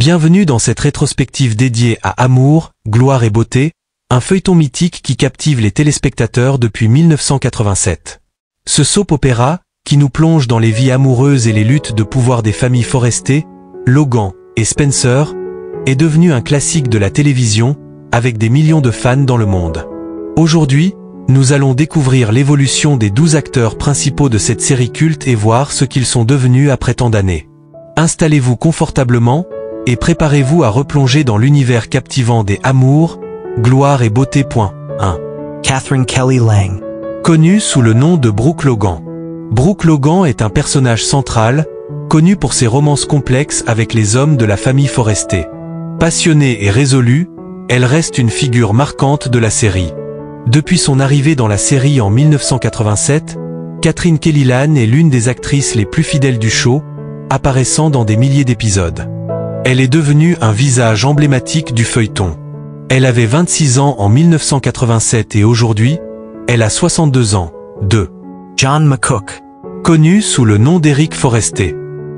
Bienvenue dans cette rétrospective dédiée à Amour, gloire et beauté, un feuilleton mythique qui captive les téléspectateurs depuis 1987. Ce soap-opéra, qui nous plonge dans les vies amoureuses et les luttes de pouvoir des familles Forrester, Logan et Spencer, est devenu un classique de la télévision, avec des millions de fans dans le monde. Aujourd'hui, nous allons découvrir l'évolution des 12 acteurs principaux de cette série culte et voir ce qu'ils sont devenus après tant d'années. Installez-vous confortablement, et préparez-vous à replonger dans l'univers captivant des Amour, gloire et beauté. 1. Catherine Kelly Lang. Connue sous le nom de Brooke Logan. Brooke Logan est un personnage central, connu pour ses romances complexes avec les hommes de la famille Forrester. Passionnée et résolue, elle reste une figure marquante de la série. Depuis son arrivée dans la série en 1987, Catherine Kelly Lang est l'une des actrices les plus fidèles du show, apparaissant dans des milliers d'épisodes. Elle est devenue un visage emblématique du feuilleton. Elle avait 26 ans en 1987 et aujourd'hui, elle a 62 ans. 2. John McCook. Connu sous le nom d'Eric Forrester.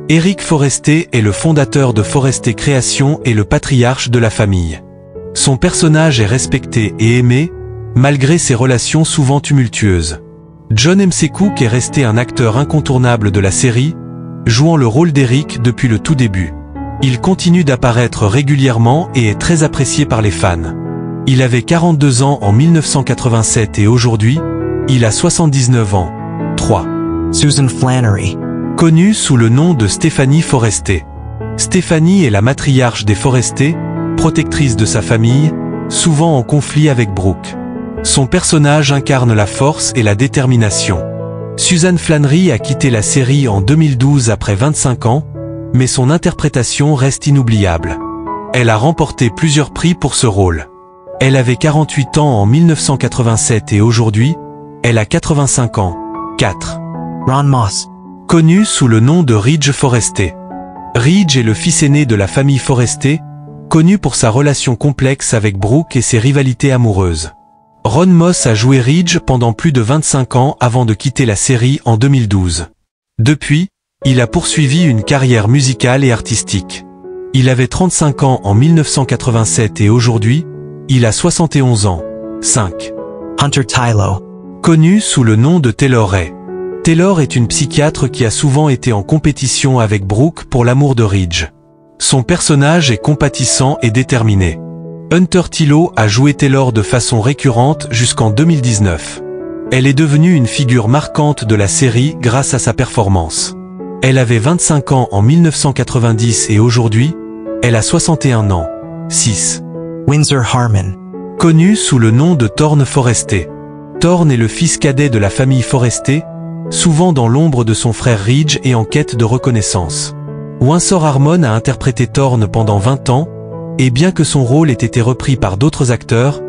Eric Forrester est le fondateur de Forrester Créations et le patriarche de la famille. Son personnage est respecté et aimé, malgré ses relations souvent tumultueuses. John McCook est resté un acteur incontournable de la série, jouant le rôle d'Eric depuis le tout début. Il continue d'apparaître régulièrement et est très apprécié par les fans. Il avait 42 ans en 1987 et aujourd'hui, il a 79 ans. 3. Susan Flannery. Connue sous le nom de Stephanie Forrester. Stephanie est la matriarche des Forrester, protectrice de sa famille, souvent en conflit avec Brooke. Son personnage incarne la force et la détermination. Susan Flannery a quitté la série en 2012 après 25 ans, mais son interprétation reste inoubliable. Elle a remporté plusieurs prix pour ce rôle. Elle avait 48 ans en 1987 et aujourd'hui, elle a 85 ans. 4. Ron Moss. Connu sous le nom de Ridge Forrester. Ridge est le fils aîné de la famille Forrester, connu pour sa relation complexe avec Brooke et ses rivalités amoureuses. Ron Moss a joué Ridge pendant plus de 25 ans avant de quitter la série en 2012. Depuis, il a poursuivi une carrière musicale et artistique. Il avait 35 ans en 1987 et aujourd'hui, il a 71 ans. 5. Hunter Tylo. Connu sous le nom de Taylor Ray. Taylor est une psychiatre qui a souvent été en compétition avec Brooke pour l'amour de Ridge. Son personnage est compatissant et déterminé. Hunter Tylo a joué Taylor de façon récurrente jusqu'en 2019. Elle est devenue une figure marquante de la série grâce à sa performance. Elle avait 25 ans en 1990 et aujourd'hui, elle a 61 ans. 6. Windsor Harmon. Connu sous le nom de Thorne Forrester. Thorne est le fils cadet de la famille Forrester, souvent dans l'ombre de son frère Ridge et en quête de reconnaissance. Windsor Harmon a interprété Thorne pendant 20 ans, et bien que son rôle ait été repris par d'autres acteurs,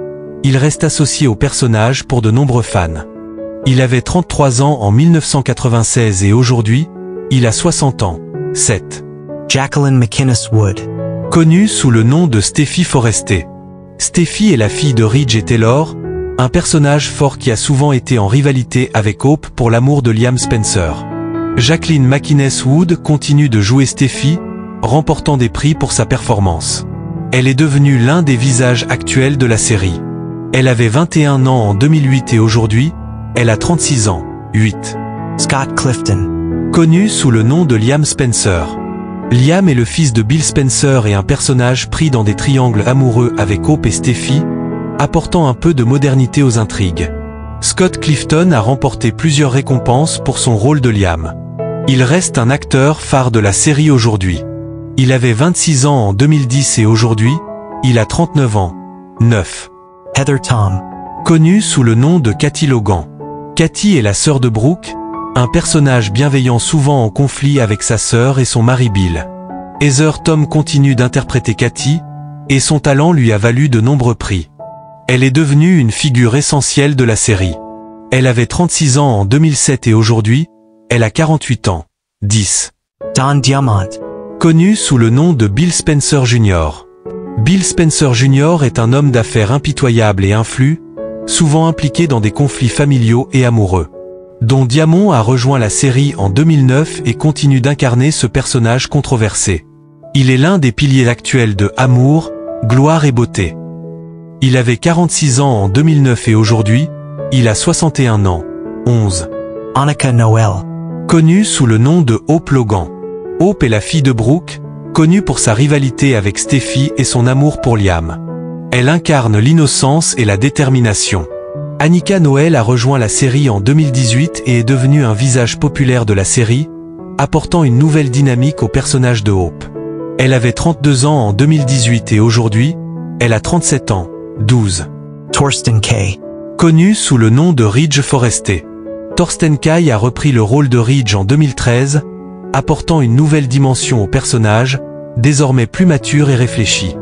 il reste associé au personnage pour de nombreux fans. Il avait 33 ans en 1996 et aujourd'hui, il a 60 ans. 7. Jacqueline McInnes Wood. Connue sous le nom de Steffy Forrester. Steffy est la fille de Ridge et Taylor, un personnage fort qui a souvent été en rivalité avec Hope pour l'amour de Liam Spencer. Jacqueline McInnes Wood continue de jouer Steffy, remportant des prix pour sa performance. Elle est devenue l'un des visages actuels de la série. Elle avait 21 ans en 2008 et aujourd'hui, elle a 36 ans. 8. Scott Clifton. Connu sous le nom de Liam Spencer. Liam est le fils de Bill Spencer et un personnage pris dans des triangles amoureux avec Hope et Steffy, apportant un peu de modernité aux intrigues. Scott Clifton a remporté plusieurs récompenses pour son rôle de Liam. Il reste un acteur phare de la série aujourd'hui. Il avait 26 ans en 2010 et aujourd'hui, il a 39 ans. 9. Heather Tom. Connue sous le nom de Katie Logan. Katie est la sœur de Brooke, un personnage bienveillant souvent en conflit avec sa sœur et son mari Bill. Heather Tom continue d'interpréter Katie, et son talent lui a valu de nombreux prix. Elle est devenue une figure essentielle de la série. Elle avait 36 ans en 2007 et aujourd'hui, elle a 48 ans. 10. Don Diamont. Connu sous le nom de Bill Spencer Jr. Bill Spencer Jr. est un homme d'affaires impitoyable et influent, souvent impliqué dans des conflits familiaux et amoureux. Don Diamont a rejoint la série en 2009 et continue d'incarner ce personnage controversé. Il est l'un des piliers actuels de Amour, gloire et beauté. Il avait 46 ans en 2009 et aujourd'hui, il a 61 ans. 11. Annika Noel. Connue sous le nom de Hope Logan. Hope est la fille de Brooke, connue pour sa rivalité avec Steffi et son amour pour Liam. Elle incarne l'innocence et la détermination. Annika Noel a rejoint la série en 2018 et est devenue un visage populaire de la série, apportant une nouvelle dynamique au personnage de Hope. Elle avait 32 ans en 2018 et aujourd'hui, elle a 37 ans. 12. Torsten Kay. Connu sous le nom de Ridge Forrester. Torsten Kay a repris le rôle de Ridge en 2013, apportant une nouvelle dimension au personnage, désormais plus mature et réfléchi.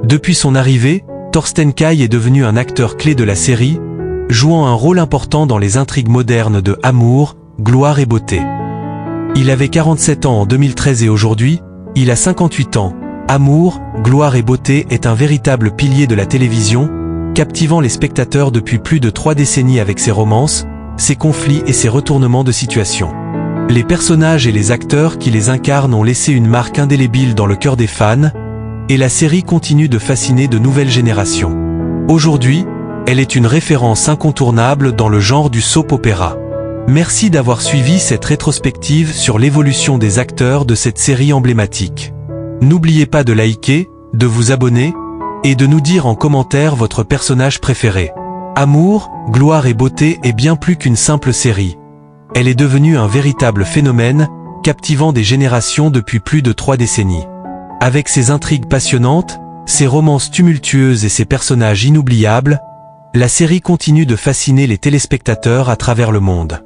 Depuis son arrivée, Torsten Kay est devenu un acteur clé de la série, jouant un rôle important dans les intrigues modernes de Amour, gloire et beauté. Il avait 47 ans en 2013 et aujourd'hui, il a 58 ans. Amour, gloire et beauté est un véritable pilier de la télévision, captivant les spectateurs depuis plus de 3 décennies avec ses romances, ses conflits et ses retournements de situation. Les personnages et les acteurs qui les incarnent ont laissé une marque indélébile dans le cœur des fans, et la série continue de fasciner de nouvelles générations. Aujourd'hui, elle est une référence incontournable dans le genre du soap opéra. Merci d'avoir suivi cette rétrospective sur l'évolution des acteurs de cette série emblématique. N'oubliez pas de liker, de vous abonner, et de nous dire en commentaire votre personnage préféré. Amour, gloire et beauté est bien plus qu'une simple série. Elle est devenue un véritable phénomène, captivant des générations depuis plus de 3 décennies. Avec ses intrigues passionnantes, ses romances tumultueuses et ses personnages inoubliables, la série continue de fasciner les téléspectateurs à travers le monde.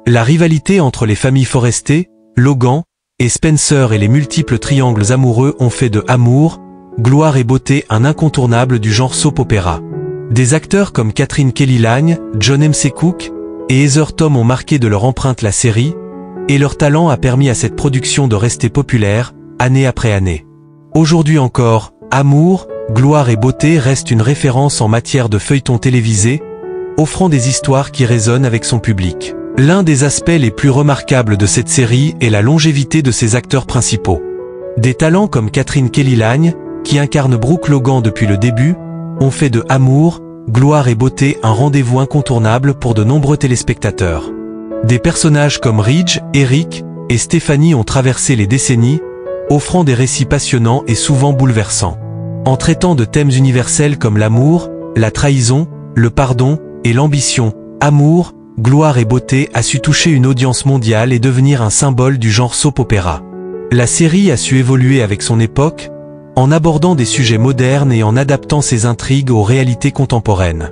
La rivalité entre les familles Forrester, Logan et Spencer et les multiples triangles amoureux ont fait de Amour, gloire et beauté un incontournable du genre soap opéra. Des acteurs comme Catherine Kelly-Lang, John M. C. Cook et Heather Tom ont marqué de leur empreinte la série, et leur talent a permis à cette production de rester populaire, année après année. Aujourd'hui encore, Amour, gloire et beauté reste une référence en matière de feuilleton télévisé, offrant des histoires qui résonnent avec son public. L'un des aspects les plus remarquables de cette série est la longévité de ses acteurs principaux. Des talents comme Catherine Kelly-Lang, qui incarne Brooke Logan depuis le début, ont fait de Amour, gloire et beauté un rendez-vous incontournable pour de nombreux téléspectateurs. Des personnages comme Ridge, Eric et Stephanie ont traversé les décennies, offrant des récits passionnants et souvent bouleversants. En traitant de thèmes universels comme l'amour, la trahison, le pardon et l'ambition, Amour, gloire et beauté a su toucher une audience mondiale et devenir un symbole du genre soap opéra. La série a su évoluer avec son époque, en abordant des sujets modernes et en adaptant ses intrigues aux réalités contemporaines.